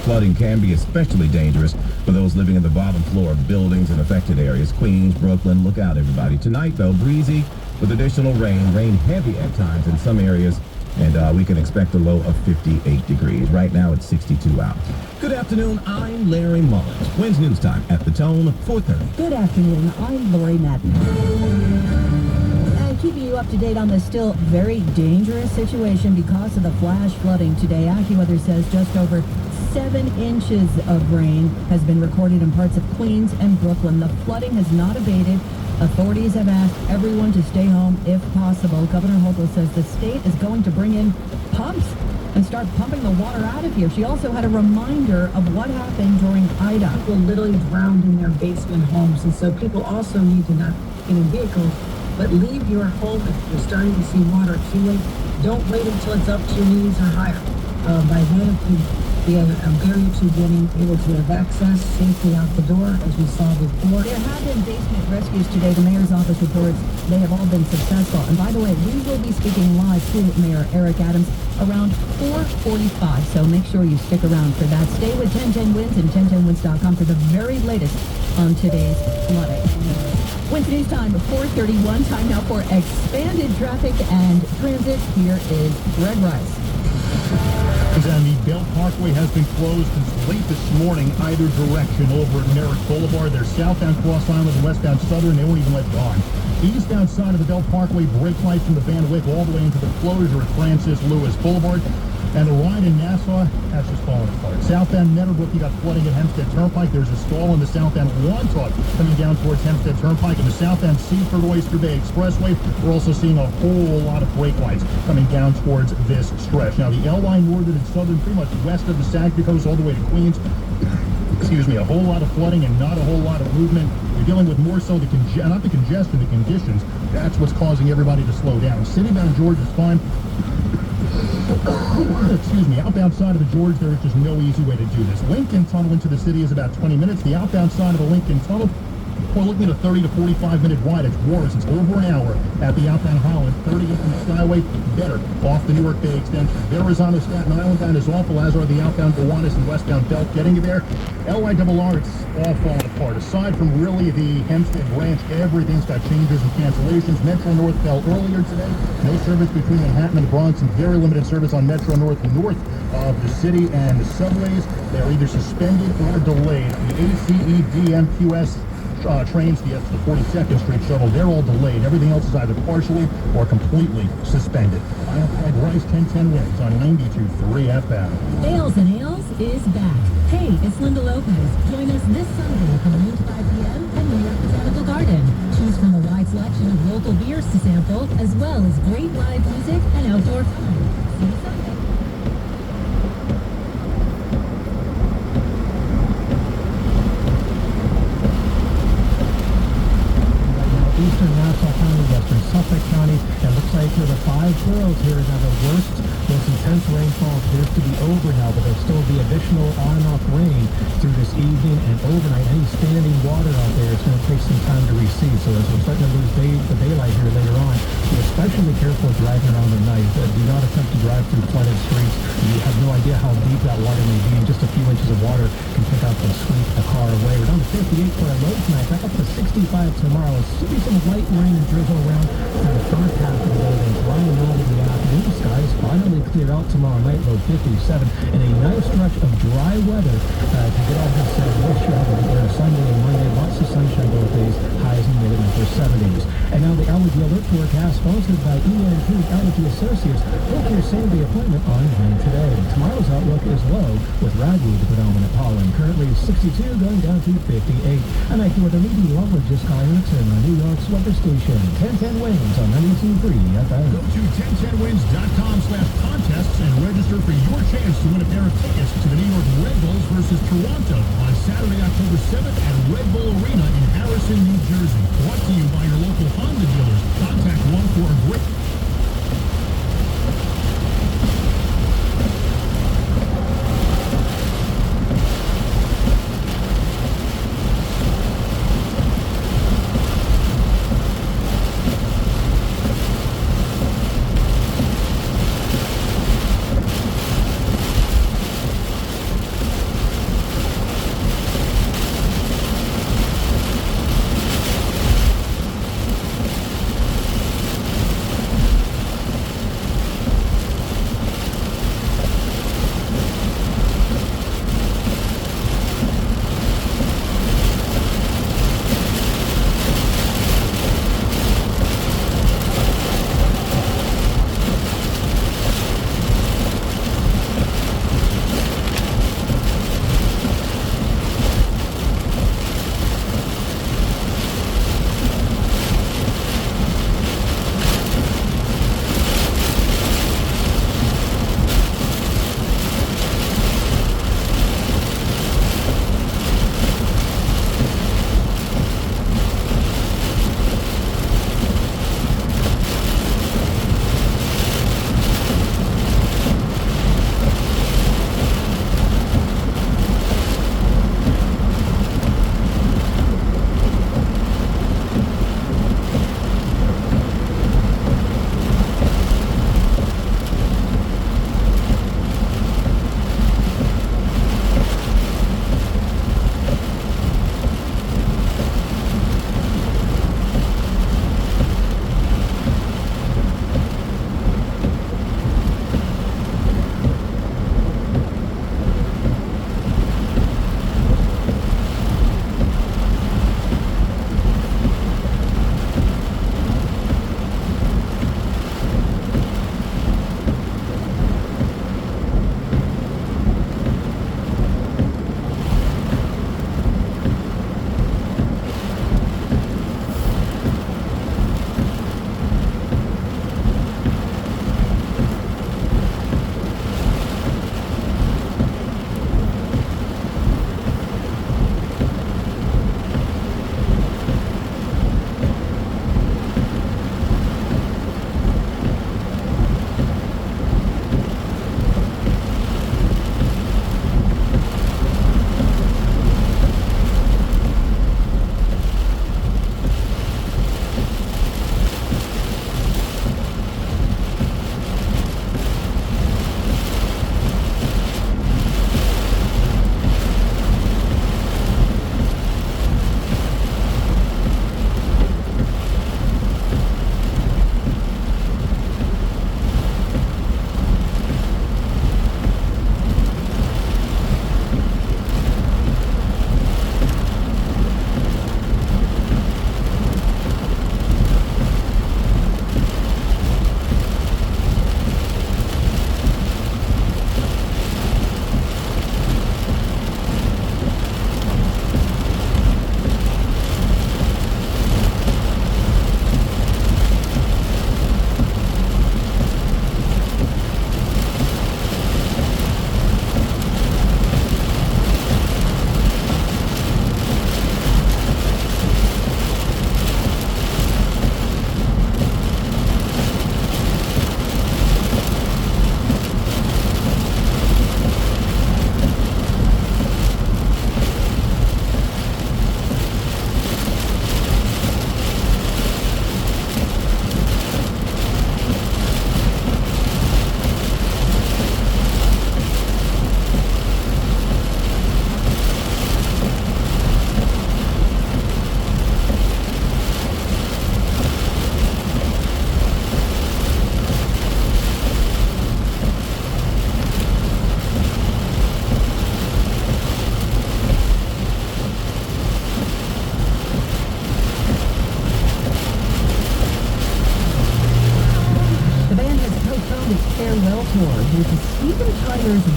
flooding can be especially dangerous for those living in the bottom floor of buildings in affected areas. Queens, Brooklyn, look out, everybody. Tonight, though, breezy with additional rain heavy at times in some areas, and we can expect a low of 58 degrees. Right now, it's 62 out. Good afternoon. I'm Larry Mullins. When's news time at the Tone, 4:30. Good afternoon. I'm Lori Madden. Keeping you up to date on the still very dangerous situation because of the flash flooding today. AccuWeather says just over 7 inches of rain has been recorded in parts of Queens and Brooklyn. The flooding has not abated. Authorities have asked everyone to stay home if possible. Governor Hochul says the state is going to bring in pumps and start pumping the water out of here. She also had a reminder of what happened during Ida. People literally drowned in their basement homes, and so people also need to not get in vehicles, but leave your home if you're starting to see water accumulate. Don't wait until it's up to your knees or higher. By then, it could be a barrier to getting able to have access safely out the door, as we saw before. There have been basement rescues today. The mayor's office reports they have all been successful. And by the way, we will be speaking live to Mayor Eric Adams around 4:45, so make sure you stick around for that. Stay with 1010 Winds and 1010winds.com for the very latest on today's flooding. Winds News Time, 4:31. Time now for expanded traffic and transit. Here is Greg Rice. And the Belt Parkway has been closed since late this morning, either direction over at Merrick Boulevard. There's southbound Cross Island and westbound Southern. They won't even let it on. Eastbound side of the Belt Parkway, brake lights from the Van Wyck all the way into the closure at Francis Lewis Boulevard. And the ride in Nassau, that's just falling apart. Southbound Meadowbrook, you got flooding at Hempstead Turnpike. There's a stall in the southbound Wantagh coming down towards Hempstead Turnpike. And the southbound Seaford Oyster Bay Expressway, we're also seeing a whole lot of brake lights coming down towards this stretch. Now, the L-Line Northern and Southern, pretty much west of the Saginaw Coast all the way to Queens. Excuse me, a whole lot of flooding and not a whole lot of movement. You're dealing with more so not the congestion, the conditions. That's what's causing everybody to slow down. Citybound George is fine. Excuse me, outbound side of the George, there is just no easy way to do this. Lincoln Tunnel into the city is about 20 minutes. The outbound side of the Lincoln Tunnel, we're looking at a 30 to 45 minute ride. It's worse. It's over an hour at the outbound Holland. 30 from the Skyway, better off the Newark Bay extension. Arizona Staten Island bound is awful, as are the outbound Gowanus and westbound Belt. Getting you there, LIRR, it's all falling apart. Aside from really the Hempstead branch, everything's got changes and cancellations. Metro North fell earlier today. No service between Manhattan and the Bronx, and very limited service on Metro North of the city, and the subways, they're either suspended or delayed. The ACE DMQS trains, the 42nd Street shuttle, they're all delayed. Everything else is either partially or completely suspended. I'm Greg Rice, 1010 Winds on 92.3 FM. Ales and Ales is back. Hey, it's Linda Lopez. Join us this Sunday from noon to 5 p.m. at New York Botanical Garden. Choose from a wide selection of local beers to sample, as well as great live music and outdoor fun. See you Sunday. Eastern Nassau County, Western Suffolk County. It looks like the 5 boroughs here is now the worst, most intense rainfall appears to be over now, but there'll still be additional on and off rain through this evening and overnight. Any standing water out there, it's going to take some time to recede. So as we're starting to lose the daylight here later on, be especially careful driving around at night. Do not attempt to drive through flooded streets. You have no idea how deep that water may be, and just a few inches of water can pick up and sweep a car away. We're down to 58 for our low tonight, back up to 65 tomorrow. Should be some light rain and drizzle around in the first half of the day, then drying out in the afternoon. Skies finally clear out tomorrow night, low 57, and a nice stretch of dry weather to get out this moisture out of the air Sunday and Monday. Lots of sunshine both days, highs in the mid and upper 70s. And now the allergy alert forecast sponsored by ENT Allergy Associates. Book your same-day appointment online today. Tomorrow's outlook is low with ragweed the predominant pollen. Currently 62, going down to 58. And I can with a leading lovelogist Collins in New York's weather station. 1010 Winds on 92.3 FM. Go to 1010winds.com/contests and register for your chance to win a pair of tickets to the New York Red Bulls versus Toronto on Saturday, October 7th at Red Bull Arena in Harrison, New Jersey. Brought to you by your local Honda dealers. Contact one for a great...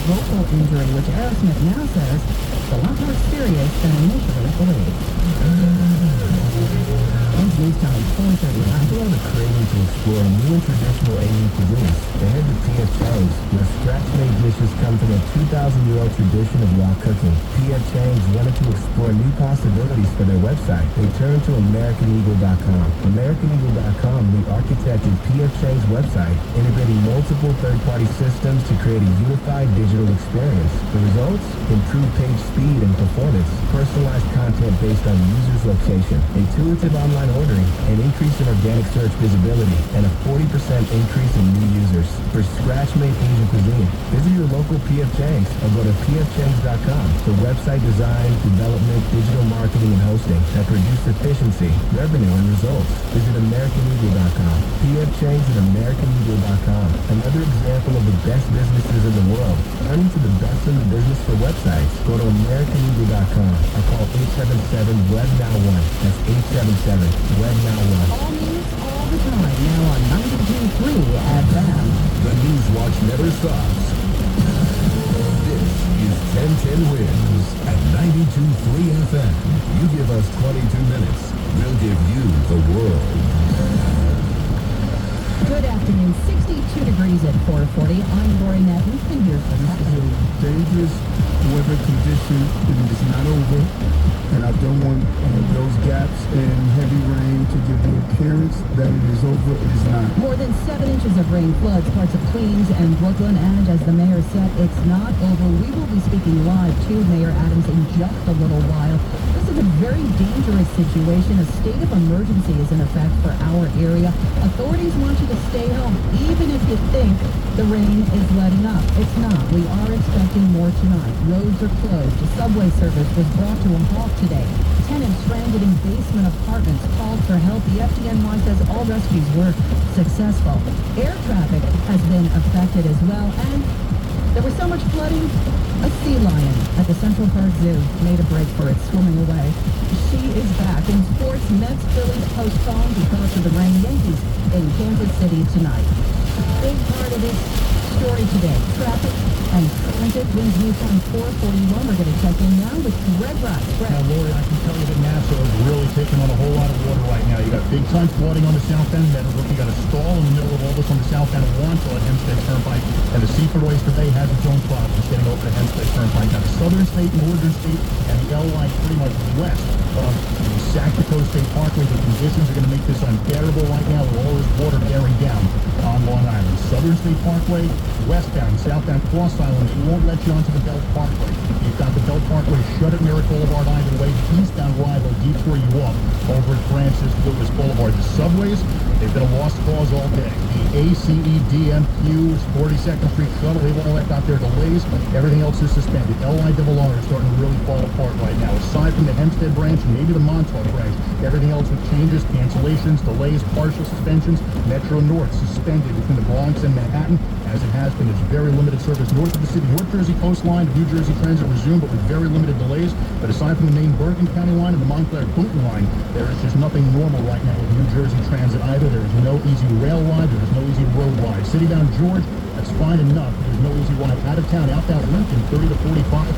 vocal injury, which Aerosmith now says is a lot more serious than initially believed. It's news time, 4:30. People are craving to explore new and traditional Asian cuisines. They head to P.F. Chang's, where scratch-made dishes come from a 2,000-year-old tradition of wok cooking. P.F. Chang's wanted to explore new possibilities for their website. They turned to AmericanEagle.com. AmericanEagle.com re-architected P.F. Chang's website, integrating multiple third-party systems to create a unified digital experience. The results? Improved page speed and performance, personalized content based on user's location, intuitive online ordering, an increase in organic search visibility, and a 40% increase in new users. For scratch-made Asian cuisine, visit your local P.F. Chang's or go to pfchangs.com for website design, development, digital marketing, and hosting that produce efficiency, revenue, and results. Visit AmericanEagle.com. P.F. Chang's and AmericanEagle.com. Another example of the best businesses in the world. Turning to the best in the business for websites. Go to AmericanEagle.com or call 877-WEB-NOW1. That's 877-WEB-NOW1. All news, all the time, now on 92.3 FM. The News Watch never stops. This is 1010 Wins at 92.3 FM. You give us 22 minutes, we'll give you the world. Good afternoon, 62 degrees at 4:40. I'm Lori Netton, and here's the This is news. a dangerous weather condition, and it's not over. And I don't want those gaps and heavy rain to give the appearance that it is over. It is not. More than 7 inches of rain floods parts of Queens and Brooklyn, and as the mayor said, it's not over. We will be speaking live to Mayor Adams in just a little while. This is a very dangerous situation. A state of emergency is in effect for our area. Authorities want you to stay home, even if you think the rain is letting up. It's not. We are expecting more tonight. Roads are closed. A subway service was brought to a halt today. Tenants stranded in basement apartments called for help. The FDNY says all rescues were successful. Air traffic has been affected as well, and there was so much flooding, a sea lion at the Central Park Zoo made a break for it, swimming away. She is back. In sports, Mets Phillies postponed because of the rain. Yankees in Kansas City tonight. Big part of this story today, traffic and transit. Winds news time 4:41. We're going to check in now with Greg Ross. Now, Lori, I can tell you that Nassau is really taking on a whole lot of water right now. You got big time flooding on the south end. Meadowbrook, you got a stall in the middle of all this on the south end of Wandsworth at Hempstead Turnpike. And the Seaford Oyster Bay has its own problems getting over to Hempstead Turnpike. Now, the Southern State, Northern State, and the LY pretty much west of the Sacramento State Parkway. The conditions are going to make this unbearable right now with all this water bearing down on Long Island. Southern State Parkway, westbound, southbound, Cross Island. It won't let you onto the Belt Parkway. You've got the Belt Parkway shut at Merrick Boulevard either way. Eastbound ride will detour you off over at Francis Lewis Boulevard. The subways, they've been a lost cause all day. The ACE, DMQ, 42nd Street shuttle, they've all got their delays. Everything else is suspended. LIRR is starting to really fall apart right now. Aside from the Hempstead branch and maybe the Montauk branch, everything else with changes, cancellations, delays, partial suspensions. Metro North suspended between the Bronx and Manhattan, as it has been. There's very limited service north of the city. North Jersey coastline, New Jersey Transit resumed, but with very limited delays. But aside from the main Bergen County line and the Montclair Boonton line, there is just nothing normal right now with New Jersey Transit either. There is no easy rail ride. There is no easy road ride. City-bound George, that's fine enough. There's no easy ride out of town. Outbound Lincoln, 30 to 45.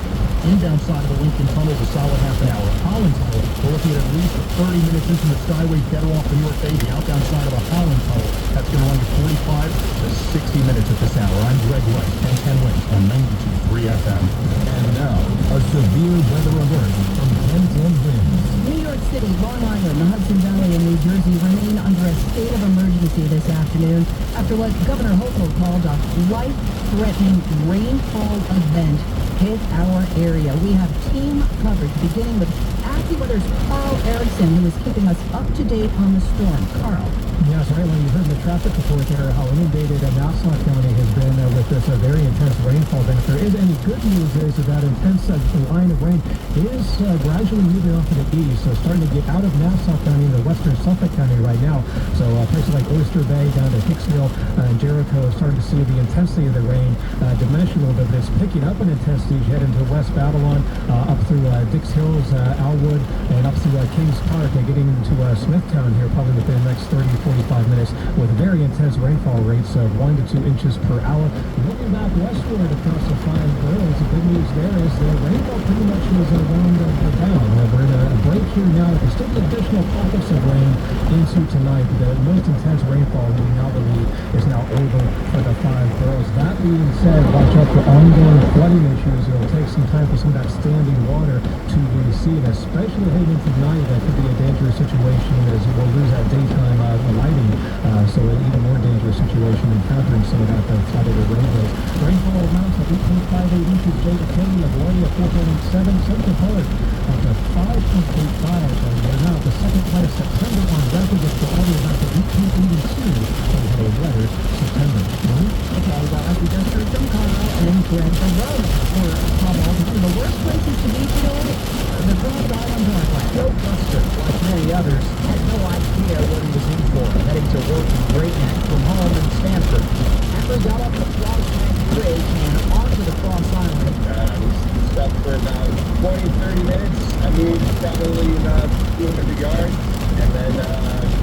Inbound side of the Lincoln Tunnel is a solid half an hour. Holland Tunnel, we're looking at least 30 minutes into the Skyway, better off the North Bay. The outbound side of a Holland Tunnel, that's going to run you 45 to 60 minutes at this hour. I'm Greg Rice, 1010 Wins on 92.3 FM. And now, a severe weather alert from 1010 Winds. New York City, Long Island, the Hudson Valley, and New Jersey remain under a state of emergency this afternoon after what Governor Hochul called a life-threatening rainfall event hit our area. We have team coverage beginning with AccuWeather's Carl Erickson, who is keeping us up to date on the storm. Carl. Yes, right. Well, you heard in the traffic report there how inundated Nassau County has been with this very intense rainfall. But if there is any good news, is that intense line of rain is gradually moving off to the east. So starting to get out of Nassau County into western Suffolk County right now. So places like Oyster Bay down to Hicksville and Jericho are starting to see the intensity of the rain diminish a little bit. But it's picking up in intensity as you head into West Babylon, up through Dix Hills, Alwood, and up through Kings Park, and getting into Smithtown here probably within the next 30 45 minutes with very intense rainfall rates of 1 to 2 inches per hour. Looking back westward across the 5 boroughs, the good news there is the rainfall pretty much is wound down. We're in a break here now. There's still be additional pockets of rain into tonight. The most intense rainfall we now believe is now over for the 5 boroughs. That being said, watch out for ongoing flooding issues. It'll take some time for some of that standing water to recede, especially heading into tonight. That could be a dangerous situation as we'll lose that daytime lighting. So an even more dangerous situation encountering some of that flooded rainbows. Rainfall amounts of 8.58 inches David County, LaGuardia 4.87, Central Park up to 5.85. And we're now at the second place September on record with the order amount of 8.82. So we had a wetter September. Okay, well, as we just heard from Carl and Greg, the roads were troubled. One of the worst places to be today, the Grand Island Parkway. Joe Buster, like many others, had no idea what he was in for, heading to work in Great Neck from home in Stanford. After he got off the Crossneck Bridge and onto the Cross Island, Stuck for about 20, 30 minutes. I mean, probably about 200 yards. And then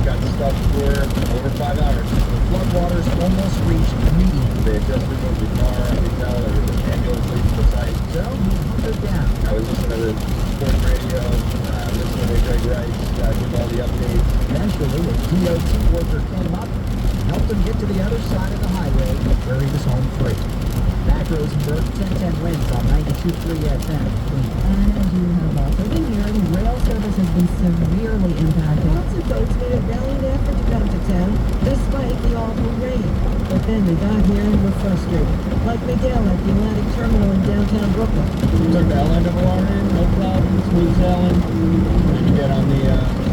got stuck for over 5 hours. the floodwaters almost reached the median. They had just removed the car, hotel, there was an ambulance leaving the site. So he hunkered down. I was listening to the sports radio, listening to Greg Rice, giving all the updates. Eventually, a DOT worker came up and helped him get to the other side of the highway where he was home free. Back Rosenberg, 1010 winds on 92.3 FM. And as you have also been hearing, rail service has been severely impacted. Lots of folks made a valiant effort to come to town despite the awful rain. But then they got here and were frustrated. Like Miguel at the Atlantic Terminal in downtown Brooklyn. Took the LNWR in, no problem, smooth sailing. Then you get on the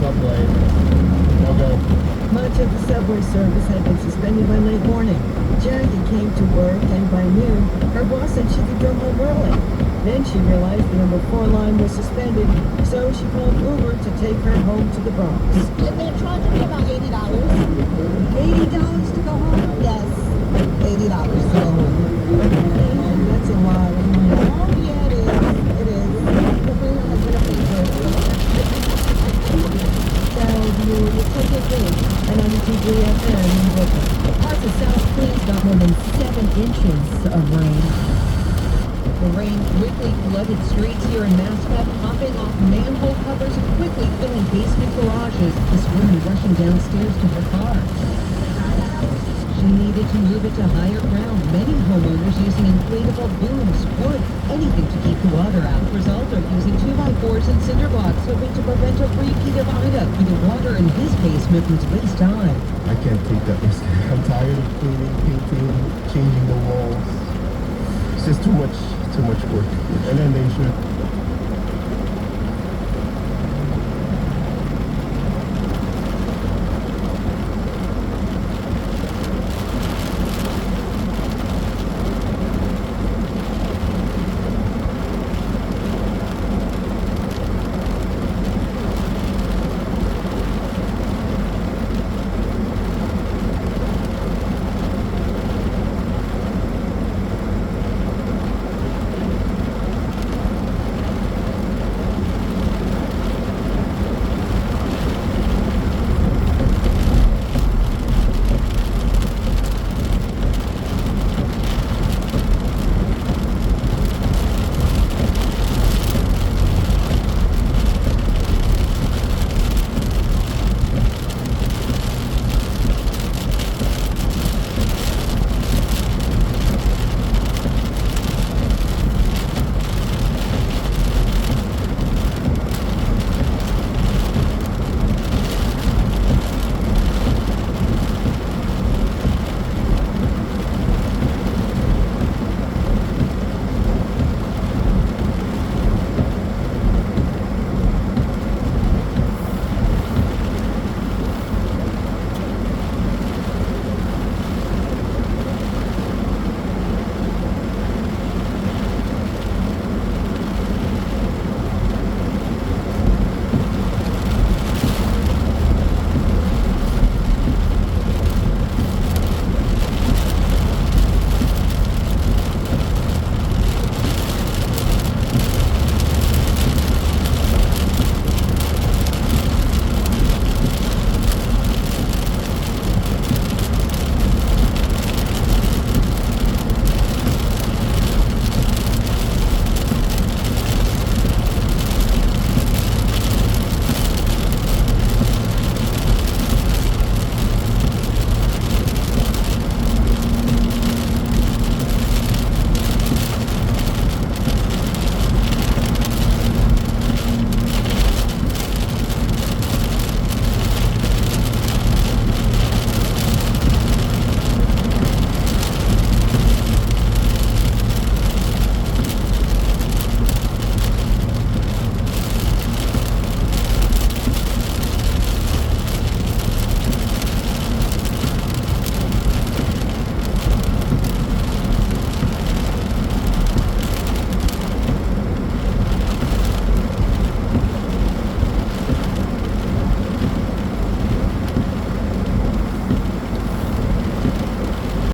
subway, no go. Much of the subway service had been suspended by late morning. Jackie came to work, and by noon, her boss said she could go home early. Then she realized the number 4 line was suspended, so she called Uber to take her home to the Bronx. They're charging me about $80. $80 to go home? Yes, $80 to go home. And that's a lot of money. Oh, yeah, it is. It is. I'm gonna pay for it. So you take it in, and on the TV FM in Brooklyn. Parts of South Queens got more than 7 inches of rain. The rain quickly flooded streets here in Mascot, popping off manhole covers and quickly filling basement garages. This woman rushing downstairs to her car. She needed to move it to higher ground. Many homeowners using inflatable booms, wood, anything to keep the water out. Result of using 2x4s and cinder blocks, hoping to prevent a repeat of Ida. The water in his basement was waste time. I can't take that risk. I'm tired of cleaning, painting, changing the walls. It's just too much work. Inundation.